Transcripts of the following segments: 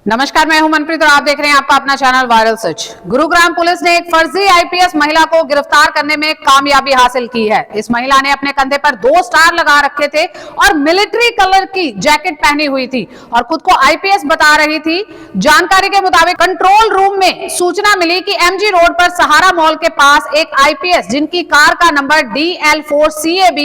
नमस्कार, मैं हूं मनप्रीत और आप देख रहे हैं आपका अपना चैनल वायरल सच। गुरुग्राम पुलिस ने एक फर्जी आईपीएस महिला को गिरफ्तार करने में कामयाबी हासिल की है। इस महिला ने अपने कंधे पर 2 स्टार लगा रखे थे और मिलिट्री कलर की जैकेट पहनी हुई थी और खुद को आईपीएस बता रही थी। जानकारी के मुताबिक कंट्रोल रूम में सूचना मिली कि एमजी रोड पर सहारा मॉल के पास एक आईपीएस जिनकी कार का नंबर DL4CAB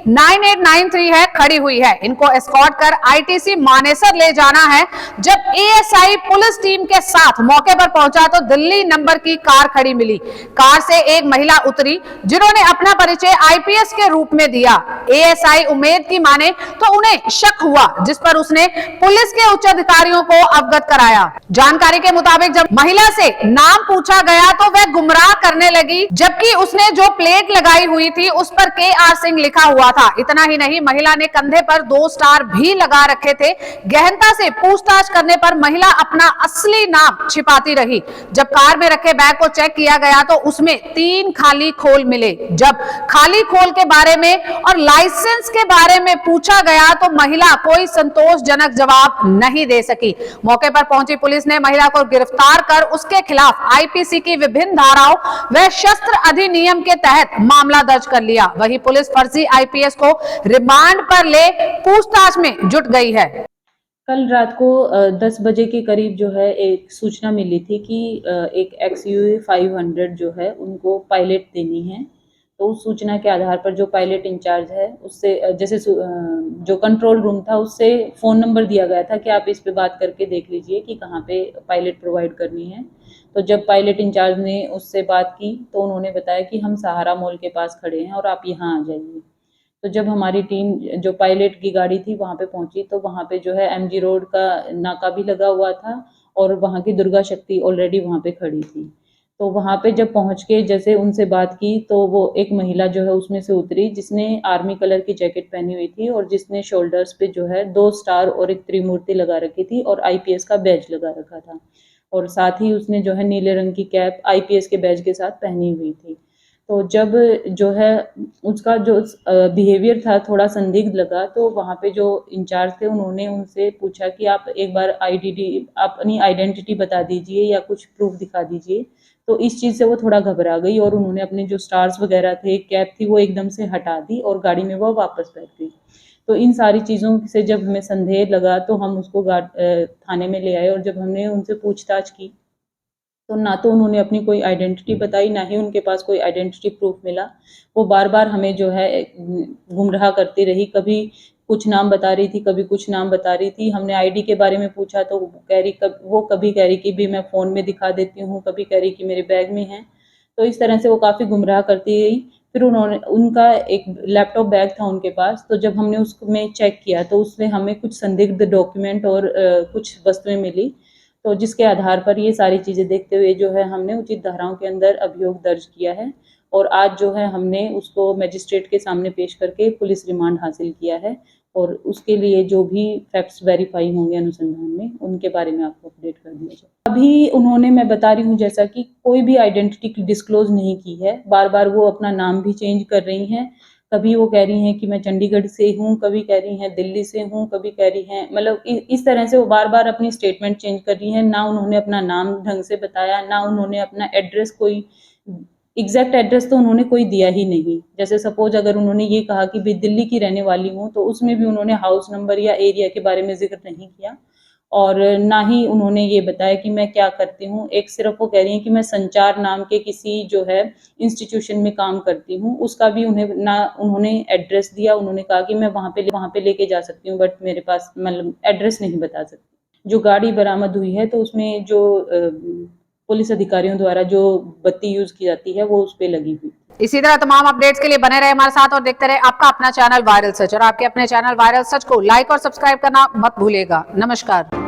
9893 है खड़ी हुई है। इनको एस्कॉर्ट कर आईटीसी मानेसर ले जाना है। जब एएसआई पुलिस टीम के साथ मौके पर पहुंचा तो दिल्ली नंबर की कार खड़ी मिली। कार से एक महिला उतरी जिन्होंने अपना परिचय आईपीएस के रूप में दिया। एएसआई उम्मेद की माने तो उन्हें शक हुआ, जिस पर उसने पुलिस के उच्च अधिकारियों को अवगत कराया। जानकारी के मुताबिक जब महिला से नाम पूछा गया तो वह गुमराह करने लगी, जबकि उसने जो प्लेट लगाई हुई थी उस पर KR सिंह लिखा हुआ था। इतना ही नहीं, महिला ने कंधे पर 2 स्टार भी लगा रखे थे। गहनता से पूछताछ करने पर महिला अपना असली नाम छिपाती रही। जब कार में रखे बैग को चेक किया गया तो उसमें 3 खाली खोल मिले। जब खाली खोल के बारे में और लाइसेंस के बारे में पूछा गया तो महिला कोई संतोषजनक जवाब नहीं दे सकी। मौके पर पहुंची पुलिस ने महिला को गिरफ्तार कर उसके खिलाफ आईपीसी की विभिन्न धाराओं व शस्त्र अधिनियम के तहत मामला दर्ज कर लिया। वहीं पुलिस फर्जी आईपीएस को रिमांड पर ले पूछताछ में जुट गई है। कल रात को 10 बजे के करीब जो है एक सूचना मिली थी कि एक XUV 500 जो है उनको पायलट देनी है। तो उस सूचना के आधार पर जो पायलट इंचार्ज है उससे जैसे जो कंट्रोल रूम था उससे फ़ोन नंबर दिया गया था कि आप इस पे बात करके देख लीजिए कि कहाँ पे पायलट प्रोवाइड करनी है। तो जब पायलट इंचार्ज ने उससे बात की तो उन्होंने बताया कि हम सहारा मॉल के पास खड़े हैं और आप यहाँ आ जाइए। तो जब हमारी टीम जो पायलट की गाड़ी थी वहाँ पे पहुंची तो वहाँ पे जो है MG रोड का नाका भी लगा हुआ था और वहाँ की दुर्गा शक्ति ऑलरेडी वहाँ पे खड़ी थी। तो वहाँ पे जब पहुँच के जैसे उनसे बात की तो वो एक महिला जो है उसमें से उतरी जिसने आर्मी कलर की जैकेट पहनी हुई थी और जिसने शोल्डर्स पे जो है 2 स्टार और एक त्रिमूर्ति लगा रखी थी और आईपीएस का बैज लगा रखा था और साथ ही उसने जो है नीले रंग की कैप आईपीएस के बैज के साथ पहनी हुई थी। तो जब जो है उसका जो बिहेवियर था थोड़ा संदिग्ध लगा तो वहाँ पे जो इंचार्ज थे उन्होंने उनसे पूछा कि आप एक बार अपनी आइडेंटिटी बता दीजिए या कुछ प्रूफ दिखा दीजिए। तो इस चीज़ से वो थोड़ा घबरा गई और उन्होंने अपने जो स्टार्स वगैरह थे, कैप थी, वो एकदम से हटा दी और गाड़ी में वो वापस बैठ गई। तो इन सारी चीज़ों से जब हमें संदेह लगा तो हम उसको थाने में ले आए और जब हमने उनसे पूछताछ की तो ना तो उन्होंने अपनी कोई आइडेंटिटी बताई, ना ही उनके पास कोई आइडेंटिटी प्रूफ मिला। वो बार-बार हमें जो है गुमराह करती रही, कभी कुछ नाम बता रही थी, कभी कुछ नाम बता रही थी। हमने आईडी के बारे में पूछा तो वो कभी कह रही कि भी मैं फ़ोन में दिखा देती हूँ, कभी कह रही कि मेरे बैग में है। तो इस तरह से वो काफ़ी गुमराह करती रही। फिर उनका एक लैपटॉप बैग था उनके पास, तो जब हमने उसमें चेक किया तो उसमें हमें कुछ संदिग्ध डॉक्यूमेंट और कुछ वस्तुएँ मिली। तो जिसके आधार पर ये सारी चीज़ें देखते हुए जो है हमने उचित धाराओं के अंदर अभियोग दर्ज किया है और आज जो है हमने उसको मजिस्ट्रेट के सामने पेश करके पुलिस रिमांड हासिल किया है और उसके लिए जो भी फैक्ट्स वेरीफाई होंगे अनुसंधान में उनके बारे में आपको अपडेट कर दिया जाए। अभी उन्होंने, मैं बता रही हूँ जैसा कि कोई भी आइडेंटिटी डिस्क्लोज नहीं की है। बार बार वो अपना नाम भी चेंज कर रही हैं। कभी वो कह रही हैं कि मैं चंडीगढ़ से हूँ, कभी कह रही हैं दिल्ली से हूँ, कभी कह रही हैं, मतलब इस तरह से वो बार बार अपनी स्टेटमेंट चेंज कर रही हैं। ना उन्होंने अपना नाम ढंग से बताया, ना उन्होंने अपना एड्रेस, कोई एग्जैक्ट एड्रेस तो उन्होंने कोई दिया ही नहीं। जैसे सपोज अगर उन्होंने ये कहा कि भाई दिल्ली की रहने वाली हूँ तो उसमें भी उन्होंने हाउस नंबर या एरिया के बारे में जिक्र नहीं किया और ना ही उन्होंने ये बताया कि मैं क्या करती हूँ। एक सिर्फ वो कह रही हैं कि मैं संचार नाम के किसी जो है इंस्टीट्यूशन में काम करती हूँ, उसका भी ना उन्होंने एड्रेस दिया। उन्होंने कहा कि मैं वहाँ पे लेके जा सकती हूँ बट मेरे पास मतलब एड्रेस नहीं बता सकती। जो गाड़ी बरामद हुई है तो उसमें जो पुलिस अधिकारियों द्वारा जो बत्ती यूज की जाती है वो उस पे लगी हुई। इसी तरह तमाम अपडेट्स के लिए बने रहे हमारे साथ और देखते रहे आपका अपना चैनल वायरल सच। और आपके अपने चैनल वायरल सच को लाइक और सब्सक्राइब करना मत भूलिएगा। नमस्कार।